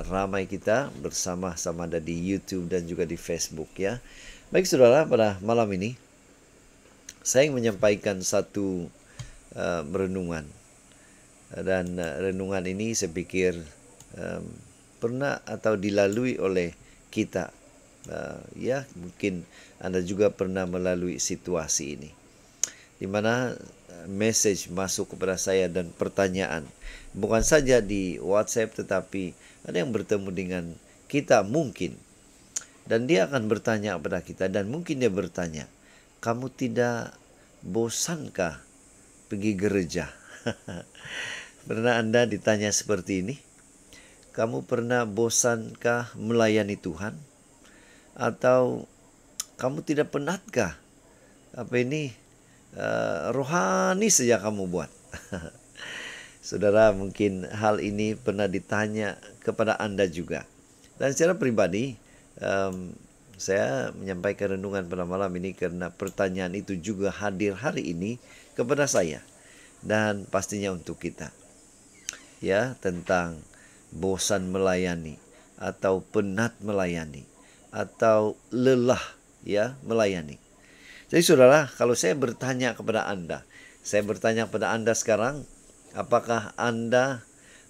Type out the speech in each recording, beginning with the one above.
ramai kita bersama-sama ada di YouTube dan juga di Facebook ya. Baik saudara, pada malam ini saya ingin menyampaikan satu renungan. Dan renungan ini saya pikir pernah atau dilalui oleh kita. Ya, mungkin Anda juga pernah melalui situasi ini, di mana message masuk kepada saya dan pertanyaan, bukan saja di WhatsApp tetapi ada yang bertemu dengan kita mungkin, dan dia akan bertanya kepada kita, dan mungkin dia bertanya, kamu tidak bosankah pergi gereja? Pernah Anda ditanya seperti ini? Kamu pernah bosankah melayani Tuhan? Atau kamu tidak penatkah? Rohani saja kamu buat. Saudara, mungkin hal ini pernah ditanya kepada Anda juga. Dan secara pribadi, saya menyampaikan renungan pada malam ini karena pertanyaan itu juga hadir hari ini kepada saya. Dan pastinya untuk kita. Ya, tentang bosan melayani, atau penat melayani, atau lelah ya melayani. Jadi saudara, kalau saya bertanya kepada Anda sekarang, apakah Anda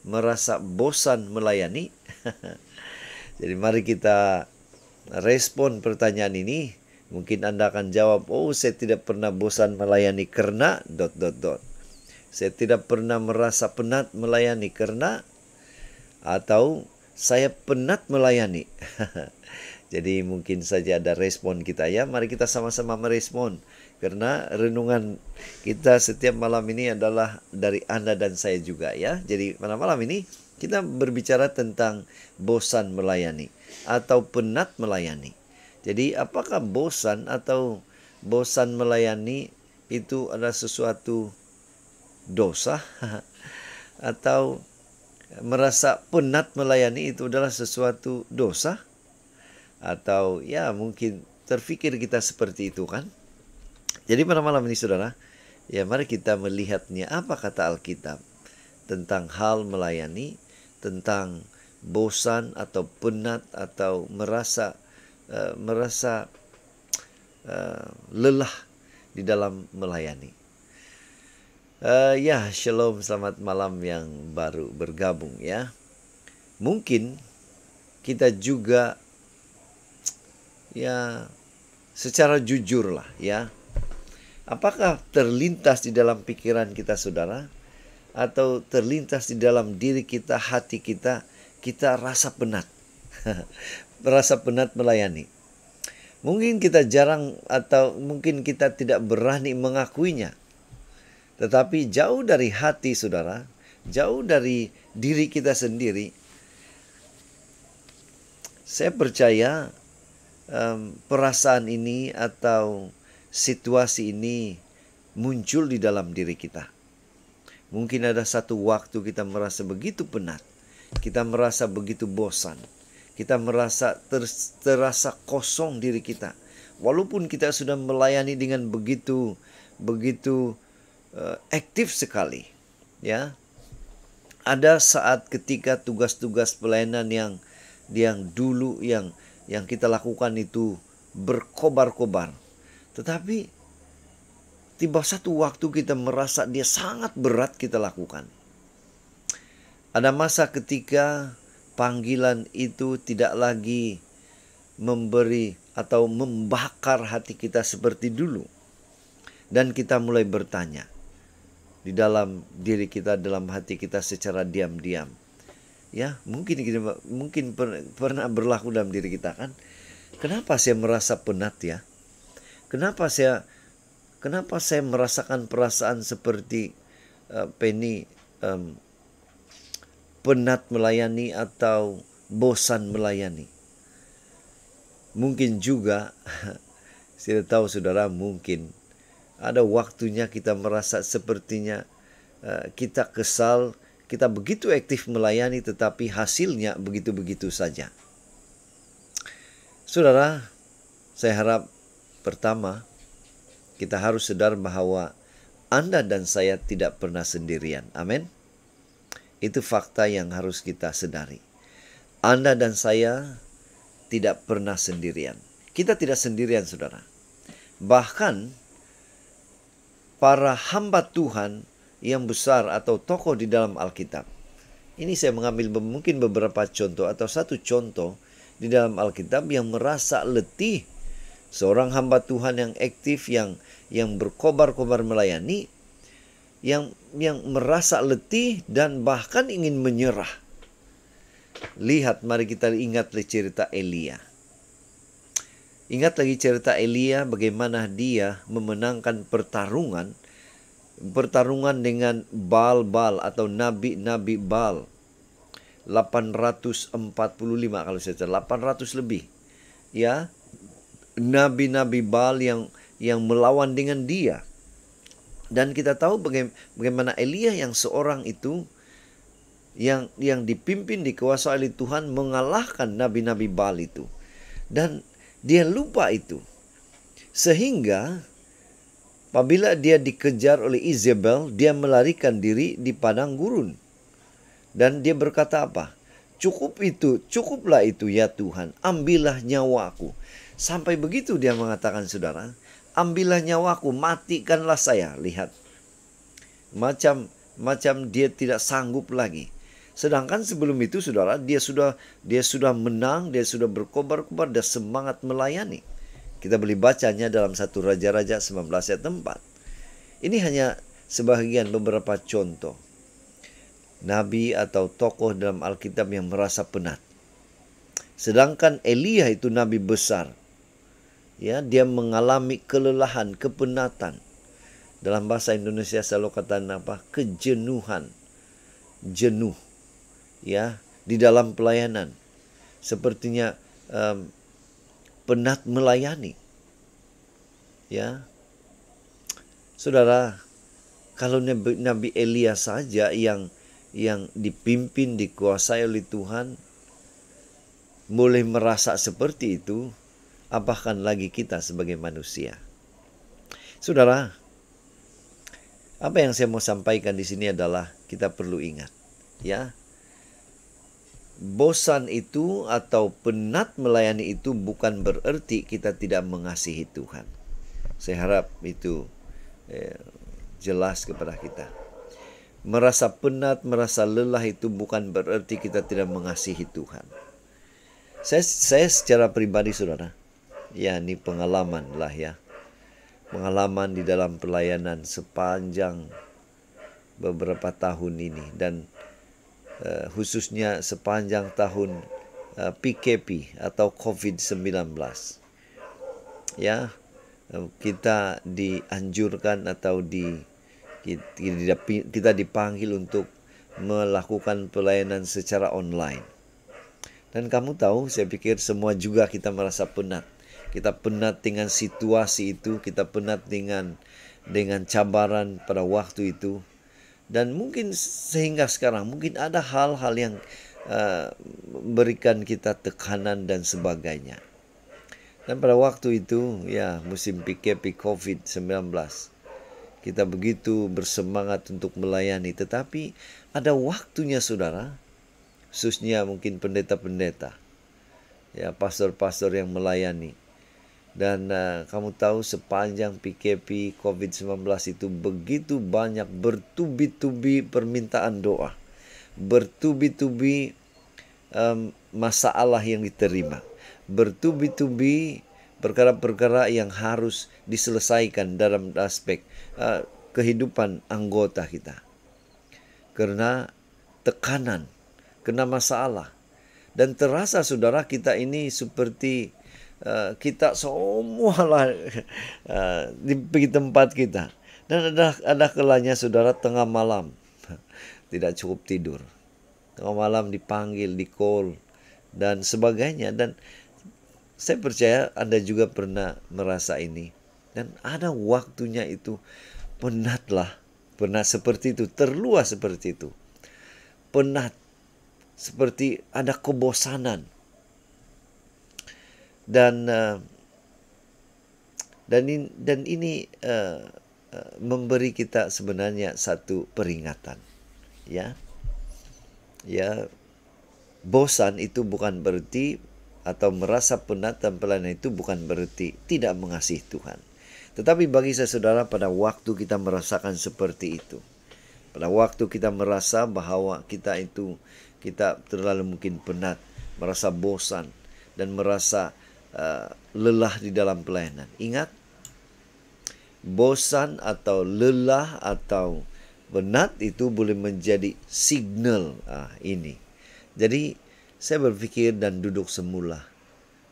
merasa bosan melayani? Jadi mari kita respon pertanyaan ini. Mungkin Anda akan jawab, oh saya tidak pernah bosan melayani karena ... Saya tidak pernah merasa penat melayani karena, atau saya penat melayani. Jadi mungkin saja ada respon kita ya. Mari kita sama-sama merespon. Karena renungan kita setiap malam ini adalah dari Anda dan saya juga ya. Jadi pada malam ini kita berbicara tentang bosan melayani atau penat melayani. Jadi apakah bosan atau bosan melayani itu adalah sesuatu dosa? Atau merasa penat melayani itu adalah sesuatu dosa? Atau ya mungkin terfikir kita seperti itu kan? Jadi pada malam ini saudara, ya mari kita melihatnya apa kata Alkitab tentang hal melayani, tentang bosan atau penat atau merasa lelah di dalam melayani. Ya, shalom, selamat malam yang baru bergabung ya. Mungkin kita juga ya secara jujur lah ya. Apakah terlintas di dalam pikiran kita saudara? Atau terlintas di dalam diri kita, hati kita, kita rasa penat. Merasa penat melayani. Mungkin kita jarang atau mungkin kita tidak berani mengakuinya. Tetapi jauh dari hati saudara, jauh dari diri kita sendiri, saya percaya perasaan ini atau situasi ini muncul di dalam diri kita. Mungkin ada satu waktu kita merasa begitu penat, kita merasa begitu bosan, kita merasa terasa kosong diri kita. Walaupun kita sudah melayani dengan begitu aktif sekali ya. Ada saat ketika tugas-tugas pelayanan yang dulu yang kita lakukan itu berkobar-kobar, tetapi tiba satu waktu kita merasa dia sangat berat kita lakukan. Ada masa ketika panggilan itu tidak lagi memberi atau membakar hati kita seperti dulu, dan kita mulai bertanya di dalam diri kita, dalam hati kita secara diam-diam. Ya, mungkin pernah berlaku dalam diri kita kan. Kenapa saya merasa penat ya? Kenapa saya merasakan perasaan seperti penat melayani atau bosan melayani? Mungkin juga saya tahu saudara, mungkin ada waktunya kita merasa sepertinya kita kesal, kita begitu aktif melayani tetapi hasilnya begitu-begitu saja. Saudara, saya harap pertama kita harus sadar bahwa Anda dan saya tidak pernah sendirian. Amin. Itu fakta yang harus kita sadari. Anda dan saya tidak pernah sendirian. Kita tidak sendirian, saudara. Bahkan para hamba Tuhan yang besar atau tokoh di dalam Alkitab. Ini saya mengambil mungkin beberapa contoh atau satu contoh di dalam Alkitab yang merasa letih. Seorang hamba Tuhan yang aktif, yang berkobar-kobar melayani, yang merasa letih dan bahkan ingin menyerah. Lihat, mari kita ingat cerita Elia. Ingat lagi cerita Elia, bagaimana dia memenangkan pertarungan dengan Baal atau nabi-nabi Baal. 845 kalau saya salah, 800 lebih. Ya, nabi-nabi Baal yang melawan dengan dia. Dan kita tahu bagaimana Elia yang seorang itu yang dipimpin, dikuasai oleh Tuhan, mengalahkan nabi-nabi Baal itu. Dan dia lupa itu. Sehingga apabila dia dikejar oleh Izebel, dia melarikan diri di padang gurun. Dan dia berkata apa? Cukuplah itu ya Tuhan, ambillah nyawaku. Sampai begitu dia mengatakan, saudara, ambillah nyawaku, matikanlah saya. Lihat, macam dia tidak sanggup lagi. Sedangkan sebelum itu, saudara, dia sudah menang, dia sudah berkobar-kobar, dan semangat melayani. Kita boleh bacanya dalam 1 Raja-Raja 19 ayat 4. Ini hanya sebagian beberapa contoh nabi atau tokoh dalam Alkitab yang merasa penat. Sedangkan Elia itu nabi besar. Ya, dia mengalami kelelahan, kepenatan. Dalam bahasa Indonesia selalu katakan apa? Kejenuhan. Jenuh. Ya, di dalam pelayanan. Sepertinya penat melayani. Ya. Saudara, kalau Nabi Elia saja yang dipimpin, dikuasai oleh Tuhan, boleh merasa seperti itu, apakah lagi kita sebagai manusia? Saudara, apa yang saya mau sampaikan di sini adalah kita perlu ingat, ya, bosan itu atau penat melayani itu bukan berarti kita tidak mengasihi Tuhan. Saya harap itu jelas kepada kita. Merasa penat, merasa lelah itu bukan berarti kita tidak mengasihi Tuhan. Saya secara pribadi, saudara, ya, ini pengalaman lah ya. Pengalaman di dalam pelayanan sepanjang beberapa tahun ini. Dan khususnya sepanjang tahun PKP atau COVID-19. Ya, kita dianjurkan atau kita dipanggil untuk melakukan pelayanan secara online. Dan kamu tahu, saya pikir semua juga kita merasa penat. Kita penat dengan situasi itu, kita penat dengan cabaran pada waktu itu. Dan mungkin sehingga sekarang mungkin ada hal-hal yang memberikan kita tekanan dan sebagainya. Dan pada waktu itu, ya, musim PKP COVID-19, kita begitu bersemangat untuk melayani, tetapi ada waktunya, saudara, khususnya mungkin pendeta-pendeta, ya, pastor-pastor yang melayani. Dan kamu tahu sepanjang PKP COVID-19 itu begitu banyak bertubi-tubi permintaan doa, bertubi-tubi masalah yang diterima, bertubi-tubi perkara-perkara yang harus diselesaikan dalam aspek kehidupan anggota kita. Karena tekanan, kena masalah. Dan terasa, saudara, kita ini seperti kita semualah di tempat kita. Dan ada kalanya, saudara, tengah malam tidak cukup tidur. Tengah malam dipanggil, di call, dan sebagainya. Dan saya percaya Anda juga pernah merasa ini. Dan ada waktunya itu penatlah. Penat seperti itu, terluas seperti itu. Penat, seperti ada kebosanan. Dan ini memberi kita sebenarnya satu peringatan. Ya. bosan itu bukan berarti, atau merasa penat dan pelayanan itu bukan berarti tidak mengasihi Tuhan. Tetapi bagi saya saudara, pada waktu kita merasakan seperti itu, pada waktu kita merasa bahwa kita terlalu mungkin penat, merasa bosan, dan merasa lelah di dalam pelayanan. Ingat, bosan atau lelah atau penat itu boleh menjadi signal ini. Jadi saya berpikir dan duduk semula.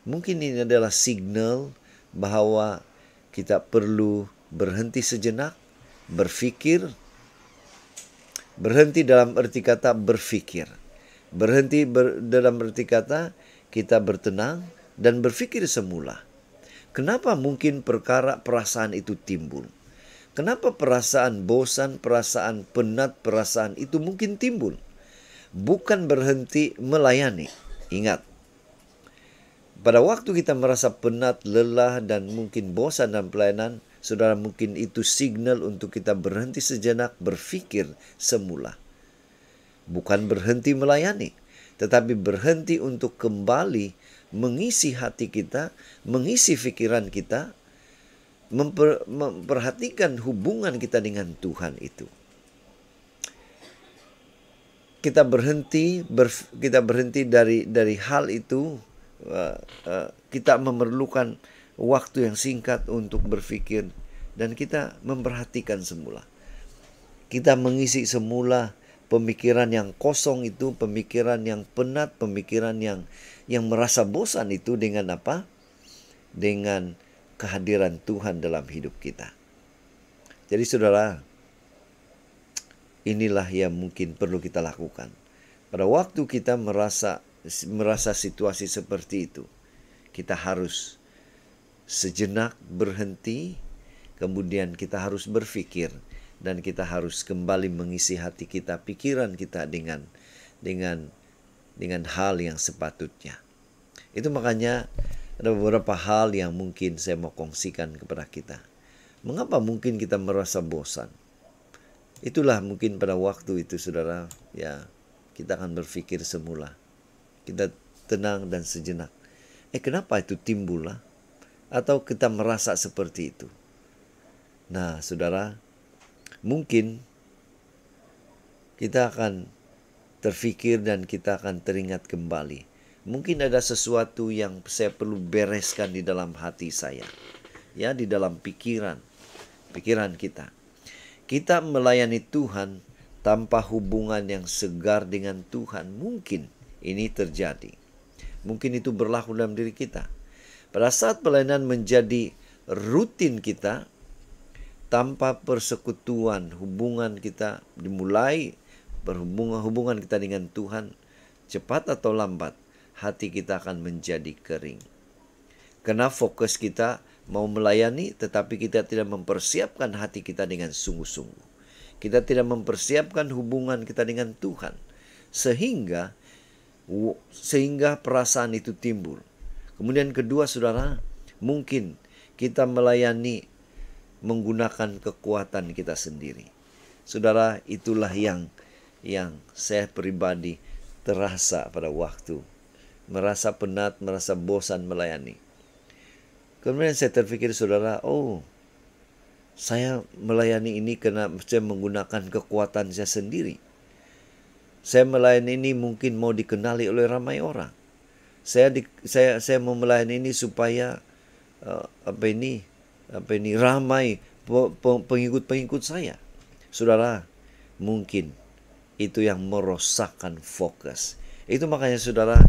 Mungkin ini adalah signal bahwa kita perlu berhenti sejenak, berpikir. Berhenti dalam arti kata berpikir. Berhenti dalam arti kata kita bertenang dan berpikir semula. Kenapa mungkin perasaan itu timbul? Kenapa perasaan bosan, perasaan penat, perasaan itu mungkin timbul? Bukan berhenti melayani. Ingat, pada waktu kita merasa penat, lelah, dan mungkin bosan dalam pelayanan, saudara, mungkin itu signal untuk kita berhenti sejenak, berpikir semula. Bukan berhenti melayani, tetapi berhenti untuk kembali mengisi hati kita, mengisi pikiran kita, memperhatikan hubungan kita dengan Tuhan itu. Kita berhenti dari hal itu. Kita memerlukan waktu yang singkat untuk berpikir dan kita memperhatikan semula. Kita mengisi semula pemikiran yang kosong itu, pemikiran yang penat, pemikiran yang merasa bosan itu dengan apa? Dengan kehadiran Tuhan dalam hidup kita. Jadi saudara, inilah yang mungkin perlu kita lakukan. Pada waktu kita merasa situasi seperti itu, kita harus sejenak berhenti, kemudian kita harus berpikir, dan kita harus kembali mengisi hati kita, pikiran kita dengan hal yang sepatutnya. Itu makanya ada beberapa hal yang mungkin saya mau kongsikan kepada kita. Mengapa mungkin kita merasa bosan? Itulah mungkin pada waktu itu saudara, ya, kita akan berpikir semula. Kita tenang dan sejenak. Kenapa itu timbul lah? Atau kita merasa seperti itu? Nah, saudara, mungkin kita akan terfikir dan kita akan teringat kembali. Mungkin ada sesuatu yang saya perlu bereskan di dalam hati saya. Ya, di dalam pikiran kita. Kita melayani Tuhan tanpa hubungan yang segar dengan Tuhan. Mungkin ini terjadi. Mungkin itu berlaku dalam diri kita. Pada saat pelayanan menjadi rutin kita, tanpa persekutuan, hubungan kita dimulai, hubungan kita dengan Tuhan, cepat atau lambat, hati kita akan menjadi kering. Karena fokus kita mau melayani, tetapi kita tidak mempersiapkan hati kita dengan sungguh-sungguh. Kita tidak mempersiapkan hubungan kita dengan Tuhan. Sehingga perasaan itu timbul. Kemudian kedua saudara, mungkin kita melayani menggunakan kekuatan kita sendiri. Saudara, itulah yang saya pribadi terasa pada waktu merasa penat, merasa bosan melayani. Kemudian saya terpikir saudara, saya melayani ini karena saya menggunakan kekuatan saya sendiri. Saya melayani ini mungkin mau dikenali oleh ramai orang. Saya mau melayani ini supaya ramai pengikut saya. Saudara, mungkin itu yang merosakkan fokus. Itu makanya saudara,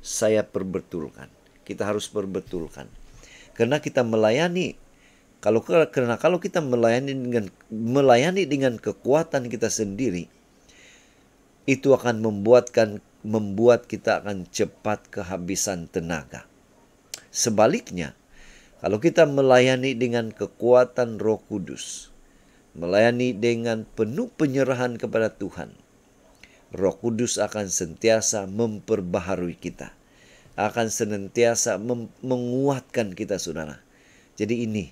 saya perbetulkan. Kita harus perbetulkan. Karena kita melayani, kalau kita melayani dengan kekuatan kita sendiri, itu akan membuat kita akan cepat kehabisan tenaga. Sebaliknya, kalau kita melayani dengan kekuatan Roh Kudus, melayani dengan penuh penyerahan kepada Tuhan, Roh Kudus akan sentiasa memperbaharui kita, akan senantiasa menguatkan kita saudara. Jadi ini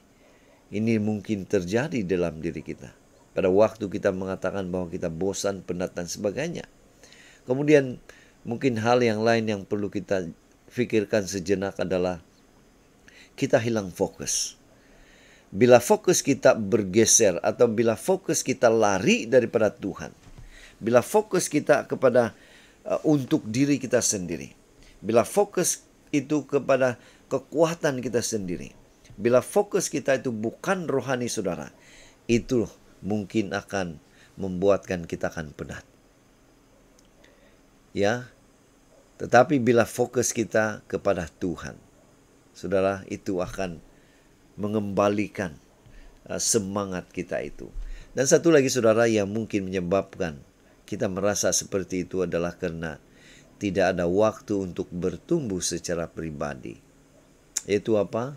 mungkin terjadi dalam diri kita. Pada waktu kita mengatakan bahwa kita bosan, penat, dan sebagainya. Kemudian Mungkin hal yang lain yang perlu kita pikirkan sejenak adalah kita hilang fokus. Bila fokus kita bergeser atau bila fokus kita lari daripada Tuhan, bila fokus kita kepada untuk diri kita sendiri, bila fokus itu kepada kekuatan kita sendiri, bila fokus kita itu bukan rohani saudara, itu mungkin akan membuatkan kita akan penat. Ya, tetapi bila fokus kita kepada Tuhan, saudara, itu akan mengembalikan semangat kita itu. Dan satu lagi saudara yang mungkin menyebabkan kita merasa seperti itu adalah karena tidak ada waktu untuk bertumbuh secara pribadi. Yaitu apa?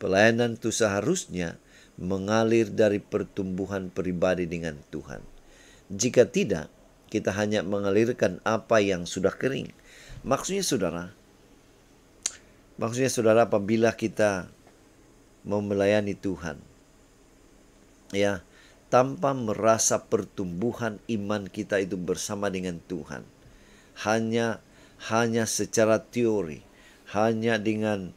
Pelayanan itu seharusnya mengalir dari pertumbuhan pribadi dengan Tuhan. Jika tidak, kita hanya mengalirkan apa yang sudah kering. Maksudnya saudara, apabila kita mau melayani Tuhan, ya, tanpa merasa pertumbuhan iman kita itu bersama dengan Tuhan, hanya secara teori, hanya dengan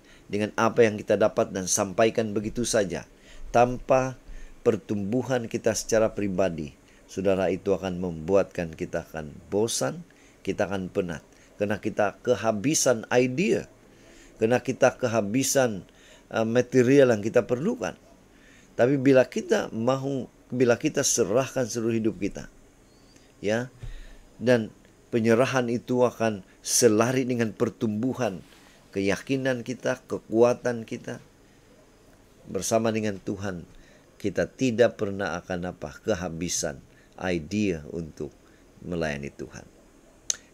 apa yang kita dapat dan sampaikan begitu saja, tanpa pertumbuhan kita secara pribadi, saudara, itu akan membuatkan kita akan bosan, kita akan penat. Karena kita kehabisan ide, karena kita kehabisan material yang kita perlukan. Tapi bila kita serahkan seluruh hidup kita, ya, dan penyerahan itu akan selari dengan pertumbuhan keyakinan kita, kekuatan kita bersama dengan Tuhan, kita tidak pernah akan kehabisan ide untuk melayani Tuhan.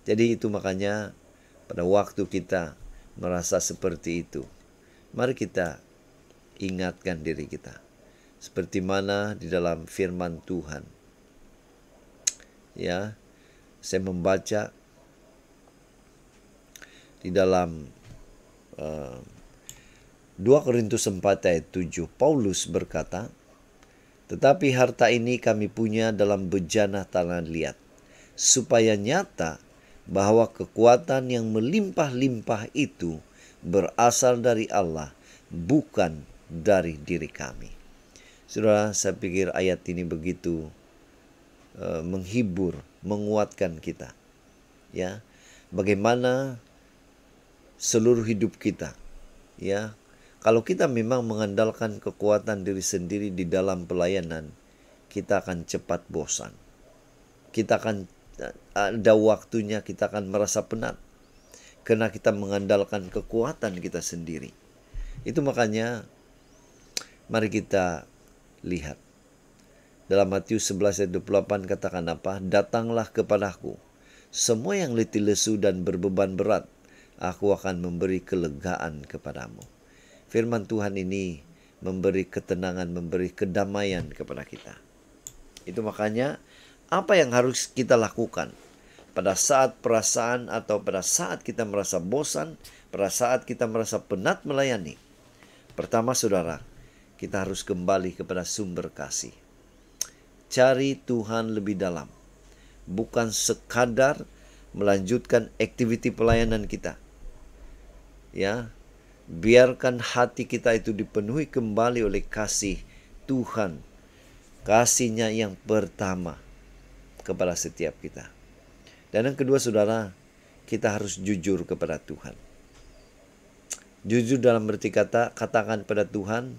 Jadi itu makanya pada waktu kita merasa seperti itu, mari kita ingatkan diri kita. Seperti mana di dalam firman Tuhan. Ya, saya membaca di dalam 2 Korintus 4 ayat 7, Paulus berkata, "Tetapi harta ini kami punya dalam bejana tanah liat, supaya nyata bahwa kekuatan yang melimpah-limpah itu berasal dari Allah, bukan dari diri kami." Saudara, saya pikir ayat ini begitu menghibur, menguatkan kita. Ya, bagaimana seluruh hidup kita, ya, kalau kita memang mengandalkan kekuatan diri sendiri di dalam pelayanan, kita akan cepat bosan. Kita akan ada waktunya kita akan merasa penat karena kita mengandalkan kekuatan kita sendiri. Itu makanya mari kita lihat dalam Matius 11 ayat 28 katakan apa? "Datanglah kepadaku semua yang letih lesu dan berbeban berat, aku akan memberi kelegaan kepadamu." Firman Tuhan ini memberi ketenangan, memberi kedamaian kepada kita. Itu makanya apa yang harus kita lakukan pada saat perasaan atau pada saat kita merasa bosan, pada saat kita merasa penat melayani. Pertama saudara, kita harus kembali kepada sumber kasih. Cari Tuhan lebih dalam. Bukan sekadar melanjutkan aktiviti pelayanan kita. Ya, biarkan hati kita itu dipenuhi kembali oleh kasih Tuhan. Kasih-Nya yang pertama kepada setiap kita. Dan yang kedua saudara, kita harus jujur kepada Tuhan. Jujur dalam berarti katakan pada Tuhan,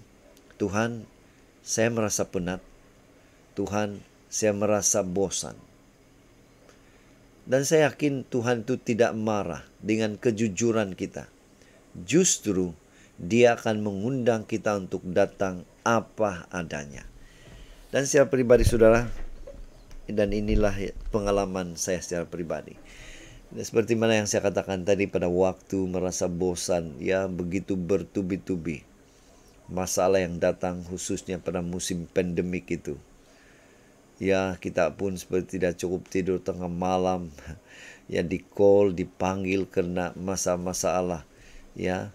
"Tuhan, saya merasa penat. Tuhan, saya merasa bosan." Dan saya yakin Tuhan itu tidak marah dengan kejujuran kita. Justru Dia akan mengundang kita untuk datang apa adanya. Dan secara pribadi saudara, dan inilah pengalaman saya secara pribadi. Dan seperti mana yang saya katakan tadi, pada waktu merasa bosan, ya begitu bertubi-tubi masalah yang datang khususnya pada musim pandemik itu. Ya, kita pun seperti tidak cukup tidur tengah malam, ya di call, dipanggil karena masalah, ya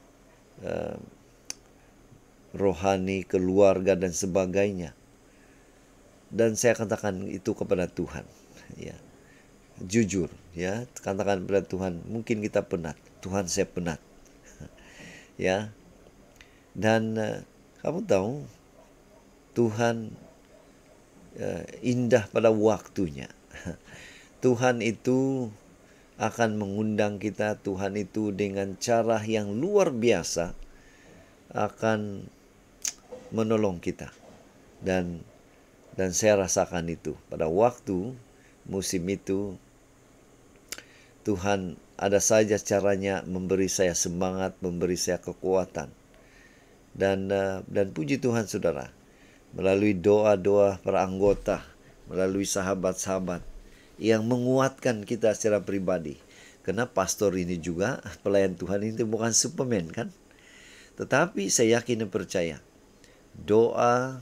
rohani, keluarga dan sebagainya. Dan saya katakan itu kepada Tuhan, ya. jujur, ya. Katakan pada Tuhan, mungkin kita penat. Tuhan, saya penat. Ya. Dan kamu tahu Tuhan indah pada waktunya. Tuhan itu akan mengundang kita, Tuhan itu dengan cara yang luar biasa akan menolong kita. Dan saya rasakan itu pada waktu musim itu, Tuhan ada saja caranya memberi saya semangat, memberi saya kekuatan. Dan puji Tuhan saudara, melalui doa-doa para anggota, melalui sahabat-sahabat yang menguatkan kita secara pribadi. Karena pastor ini juga, pelayan Tuhan ini bukan Superman kan. Tetapi saya yakin dan percaya, doa,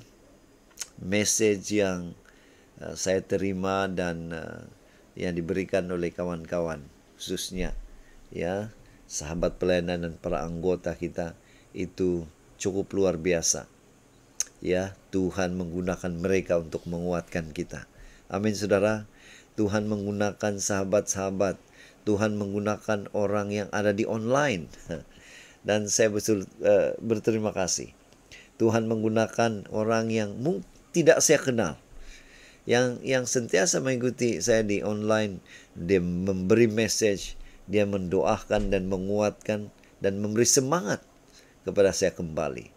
message yang saya terima dan yang diberikan oleh kawan-kawan, khususnya ya sahabat pelayanan dan para anggota kita, itu cukup luar biasa. Ya, Tuhan menggunakan mereka untuk menguatkan kita. Amin saudara. Tuhan menggunakan sahabat-sahabat. Tuhan menggunakan orang yang ada di online. Dan saya berterima kasih. Tuhan menggunakan orang yang tidak saya kenal. Yang sentiasa mengikuti saya di online. Dia memberi message, dia mendoakan dan menguatkan dan memberi semangat kepada saya kembali.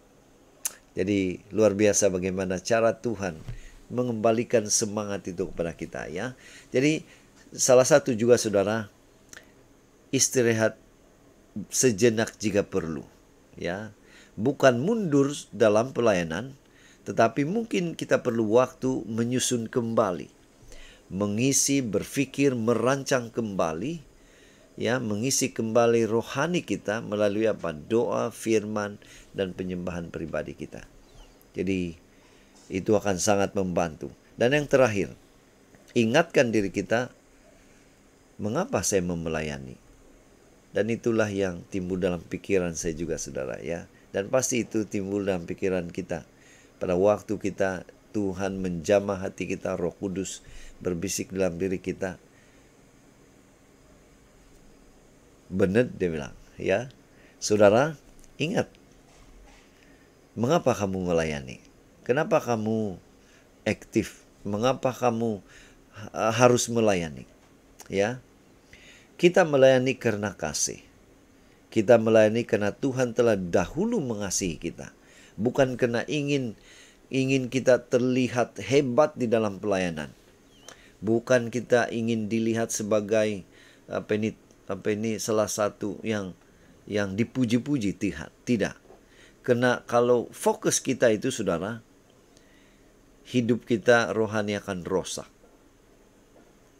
Jadi luar biasa bagaimana cara Tuhan mengembalikan semangat itu kepada kita ya. Jadi salah satu juga saudara, istirahat sejenak jika perlu ya. Bukan mundur dalam pelayanan, tetapi mungkin kita perlu waktu menyusun kembali, mengisi, berpikir, merancang kembali ya, mengisi kembali rohani kita melalui apa? Doa, firman, dan penyembahan pribadi kita. Jadi itu akan sangat membantu. Dan yang terakhir, ingatkan diri kita, mengapa saya melayani? Dan itulah yang timbul dalam pikiran saya juga saudara ya. Dan pasti itu timbul dalam pikiran kita. Pada waktu kita, Tuhan menjamah hati kita, Roh Kudus berbisik dalam diri kita. Benar dia bilang, ya. Saudara, ingat. Mengapa kamu melayani? Kenapa kamu aktif? Mengapa kamu harus melayani? Ya. Kita melayani karena kasih. Kita melayani karena Tuhan telah dahulu mengasihi kita. Bukan karena ingin kita terlihat hebat di dalam pelayanan. Bukan kita ingin dilihat sebagai apa ini salah satu yang dipuji-puji, tidak. Karena kalau fokus kita itu saudara, hidup kita rohani akan rosak.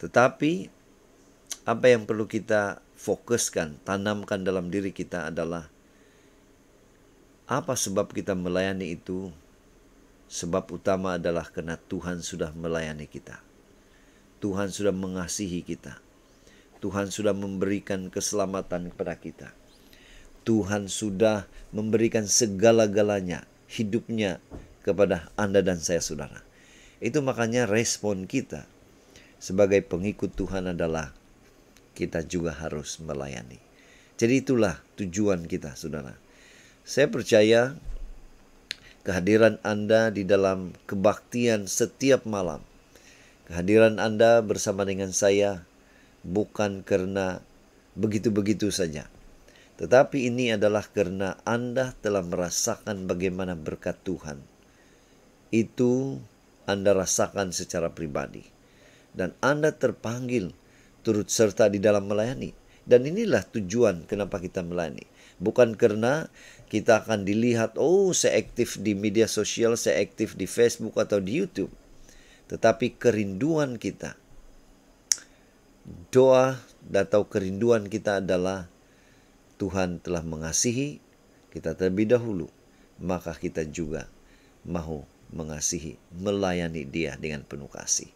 Tetapi apa yang perlu kita fokuskan, tanamkan dalam diri kita adalah apa sebab kita melayani itu? Sebab utama adalah karena Tuhan sudah melayani kita. Tuhan sudah mengasihi kita. Tuhan sudah memberikan keselamatan kepada kita. Tuhan sudah memberikan segala-galanya, hidupnya kepada Anda dan saya saudara. Itu makanya respon kita sebagai pengikut Tuhan adalah kita juga harus melayani. Jadi itulah tujuan kita saudara. Saya percaya kehadiran Anda di dalam kebaktian setiap malam, kehadiran Anda bersama dengan saya bukan karena begitu-begitu saja. Tetapi ini adalah karena Anda telah merasakan bagaimana berkat Tuhan. Itu Anda rasakan secara pribadi. Dan Anda terpanggil turut serta di dalam melayani. Dan inilah tujuan kenapa kita melayani. Bukan karena kita akan dilihat, oh saya aktif di media sosial, saya aktif di Facebook atau di YouTube. Tetapi kerinduan kita, doa atau kerinduan kita adalah Tuhan telah mengasihi kita terlebih dahulu, maka kita juga mau mengasihi, melayani Dia dengan penuh kasih.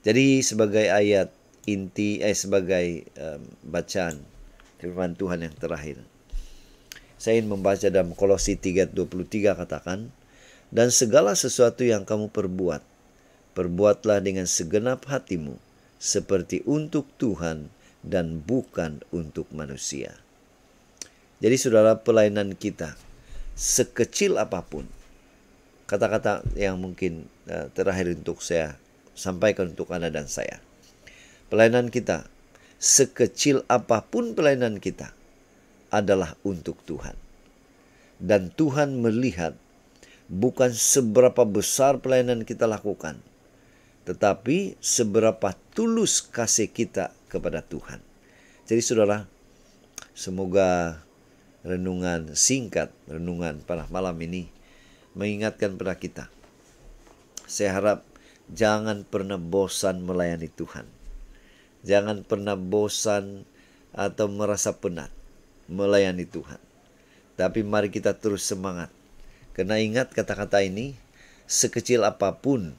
Jadi sebagai ayat inti, sebagai bacaan firman Tuhan yang terakhir, saya ingin membaca dalam Kolose 3:23 katakan, dan segala sesuatu yang kamu perbuat, perbuatlah dengan segenap hatimu seperti untuk Tuhan dan bukan untuk manusia. Jadi saudara, pelayanan kita sekecil apapun, kata-kata yang mungkin terakhir untuk saya sampaikan untuk Anda dan saya. Pelayanan kita, sekecil apapun pelayanan kita, adalah untuk Tuhan. Dan Tuhan melihat bukan seberapa besar pelayanan kita lakukan, tetapi seberapa tulus kasih kita kepada Tuhan. Jadi saudara, semoga renungan singkat, renungan pada malam ini mengingatkan pada kita. Saya harap jangan pernah bosan melayani Tuhan. Jangan pernah bosan atau merasa penat melayani Tuhan. Tapi mari kita terus semangat. Karena ingat kata-kata ini, sekecil apapun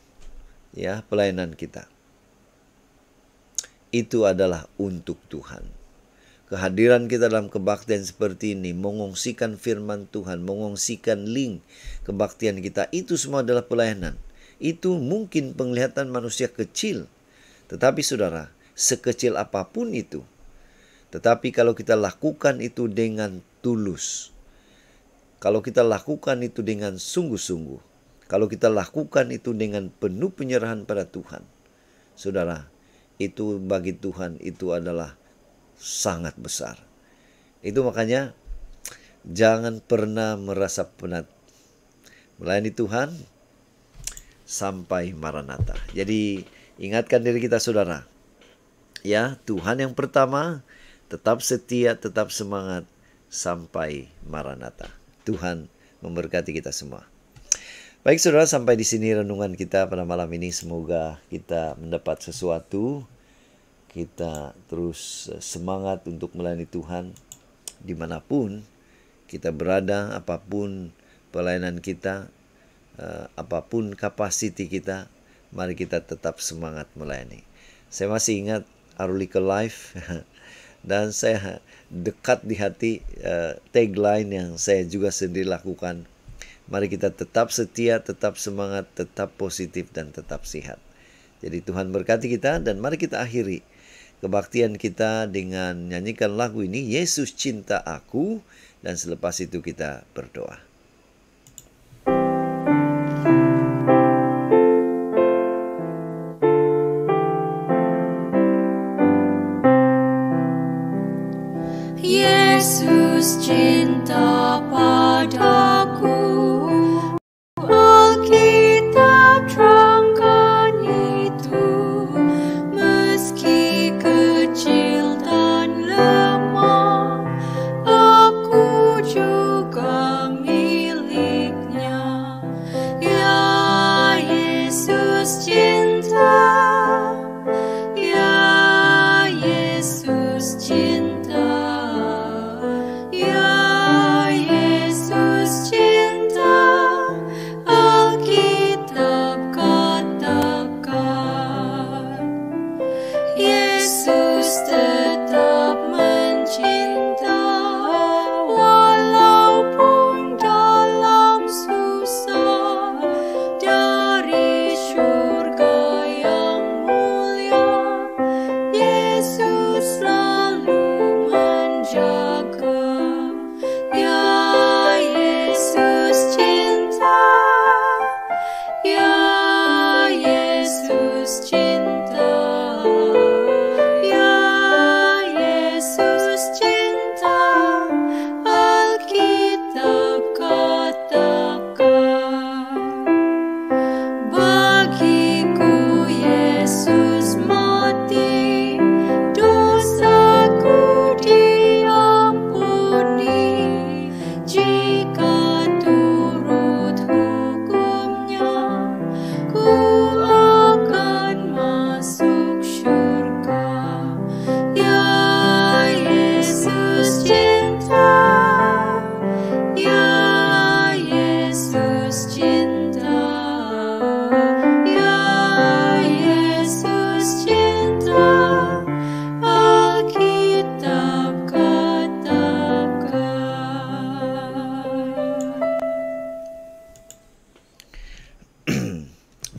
ya pelayanan kita, itu adalah untuk Tuhan. Kehadiran kita dalam kebaktian seperti ini, mengongsikan firman Tuhan, mengongsikan link kebaktian kita, itu semua adalah pelayanan. Itu mungkin penglihatan manusia kecil, tetapi saudara, sekecil apapun itu, tetapi kalau kita lakukan itu dengan tulus, kalau kita lakukan itu dengan sungguh-sungguh, kalau kita lakukan itu dengan penuh penyerahan pada Tuhan, saudara, itu bagi Tuhan itu adalah sangat besar. Itu makanya jangan pernah merasa penat melayani Tuhan sampai Maranatha. Jadi ingatkan diri kita saudara, ya, Tuhan yang pertama, tetap setia, tetap semangat sampai Maranatha. Tuhan memberkati kita semua. Baik saudara, sampai di sini renungan kita pada malam ini. Semoga kita mendapat sesuatu. Kita terus semangat untuk melayani Tuhan dimanapun kita berada, apapun pelayanan kita, apapun kapasiti kita, mari kita tetap semangat melayani. Saya masih ingat Arulika Life dan saya dekat di hati tagline yang saya juga sendiri lakukan. Mari kita tetap setia, tetap semangat, tetap positif, dan tetap sehat. Jadi Tuhan berkati kita, dan mari kita akhiri kebaktian kita dengan nyanyikan lagu ini, Yesus Cinta Aku, dan selepas itu kita berdoa. Yesus cinta padaku, Alkitab terangkan itu, meski kecil dan lemah, aku juga miliknya. Ya Yesus cinta, ya Yesus cinta.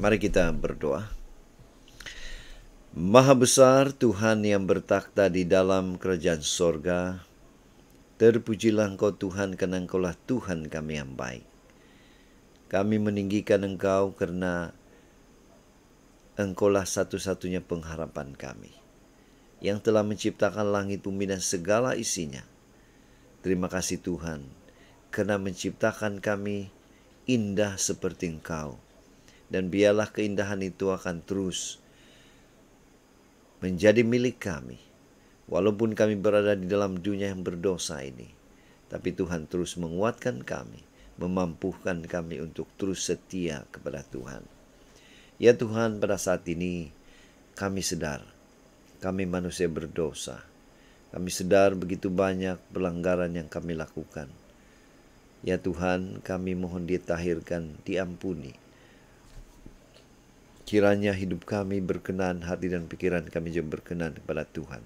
Mari kita berdoa. Maha besar Tuhan yang bertakhta di dalam kerajaan sorga, terpujilah Engkau Tuhan, karena Engkaulah Tuhan kami yang baik. Kami meninggikan Engkau karena Engkaulah satu-satunya pengharapan kami, yang telah menciptakan langit bumi dan segala isinya. Terima kasih Tuhan, karena menciptakan kami indah seperti Engkau. Dan biarlah keindahan itu akan terus menjadi milik kami, walaupun kami berada di dalam dunia yang berdosa ini. Tapi Tuhan terus menguatkan kami, memampukan kami untuk terus setia kepada Tuhan. Ya Tuhan, pada saat ini kami sadar, kami manusia berdosa. Kami sadar begitu banyak pelanggaran yang kami lakukan. Ya Tuhan, kami mohon ditahirkan, diampuni. Kiranya hidup kami berkenan, hati dan pikiran kami juga berkenan kepada Tuhan.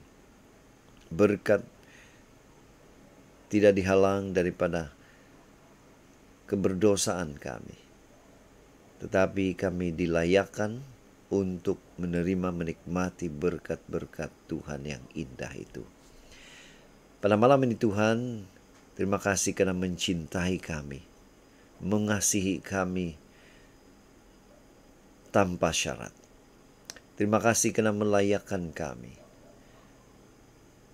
Berkat tidak dihalang daripada keberdosaan kami, tetapi kami dilayakkan untuk menerima, menikmati berkat-berkat Tuhan yang indah itu. Pada malam ini Tuhan, terima kasih karena mencintai kami, mengasihi kami tanpa syarat. Terima kasih karena melayakkan kami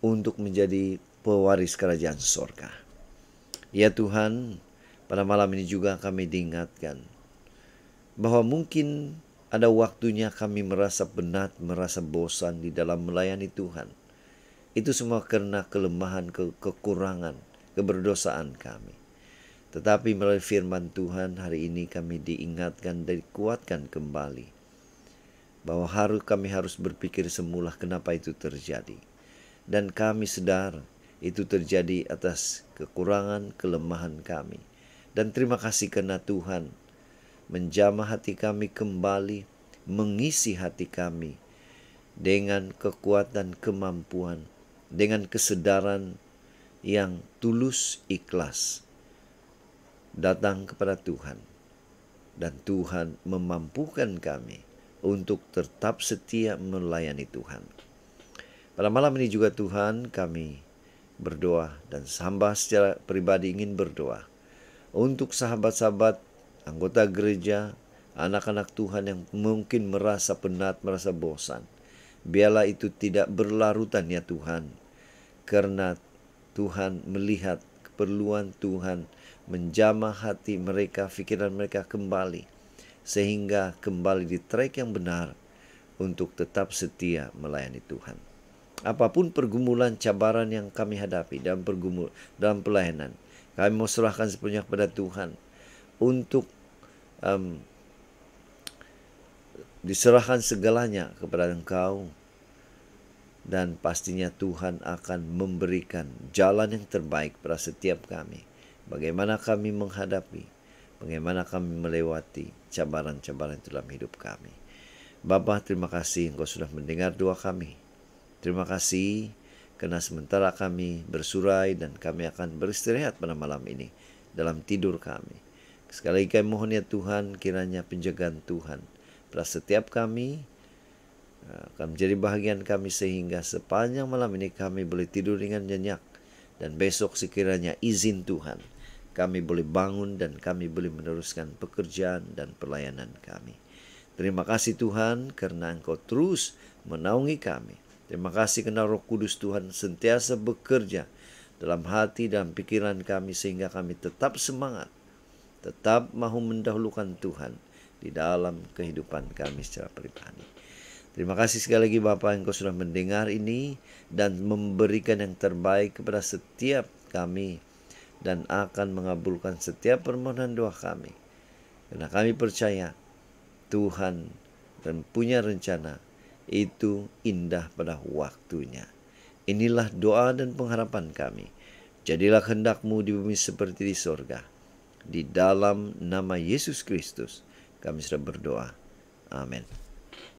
untuk menjadi pewaris kerajaan sorga. Ya Tuhan, pada malam ini juga kami diingatkan bahwa mungkin ada waktunya kami merasa penat, merasa bosan di dalam melayani Tuhan. Itu semua karena kelemahan, kekurangan, keberdosaan kami. Tetapi melalui firman Tuhan hari ini kami diingatkan dan dikuatkan kembali bahwa kami harus berpikir semula kenapa itu terjadi. Dan kami sadar itu terjadi atas kekurangan, kelemahan kami. Dan terima kasih karena Tuhan menjamah hati kami kembali, mengisi hati kami dengan kekuatan, kemampuan, dengan kesadaran yang tulus, ikhlas, datang kepada Tuhan, dan Tuhan memampukan kami untuk tetap setia melayani Tuhan. Pada malam ini juga Tuhan, kami berdoa dan hamba secara pribadi ingin berdoa untuk sahabat-sahabat, anggota gereja, anak-anak Tuhan yang mungkin merasa penat, merasa bosan. Biarlah itu tidak berlarutan ya Tuhan, karena Tuhan melihat keperluan Tuhan menjamah hati mereka, pikiran mereka kembali, sehingga kembali di track yang benar untuk tetap setia melayani Tuhan. Apapun pergumulan, cabaran yang kami hadapi dalam pelayanan, kami mau serahkan sepenuhnya kepada Tuhan untuk diserahkan segalanya kepada Engkau. Dan pastinya Tuhan akan memberikan jalan yang terbaik pada setiap kami. Bagaimana kami menghadapi, bagaimana kami melewati cabaran-cabaran dalam hidup kami. Bapa, terima kasih Engkau sudah mendengar doa kami. Terima kasih karena sementara kami bersurai dan kami akan beristirahat pada malam ini dalam tidur kami. Sekali lagi kami mohon ya Tuhan, kiranya penjagaan Tuhan pada setiap kami akan menjadi bahagian kami, sehingga sepanjang malam ini kami boleh tidur dengan nyenyak. Dan besok sekiranya izin Tuhan, kami boleh bangun dan kami boleh meneruskan pekerjaan dan pelayanan kami. Terima kasih Tuhan karena Engkau terus menaungi kami. Terima kasih karena Roh Kudus Tuhan sentiasa bekerja dalam hati dan pikiran kami, sehingga kami tetap semangat, tetap mahu mendahulukan Tuhan di dalam kehidupan kami secara pribadi. Terima kasih sekali lagi Bapa, Engkau sudah mendengar ini dan memberikan yang terbaik kepada setiap kami dan akan mengabulkan setiap permohonan doa kami. Karena kami percaya Tuhan dan punya rencana itu indah pada waktunya. Inilah doa dan pengharapan kami. Jadilah kehendak-Mu di bumi seperti di sorga. Di dalam nama Yesus Kristus kami sudah berdoa. Amin.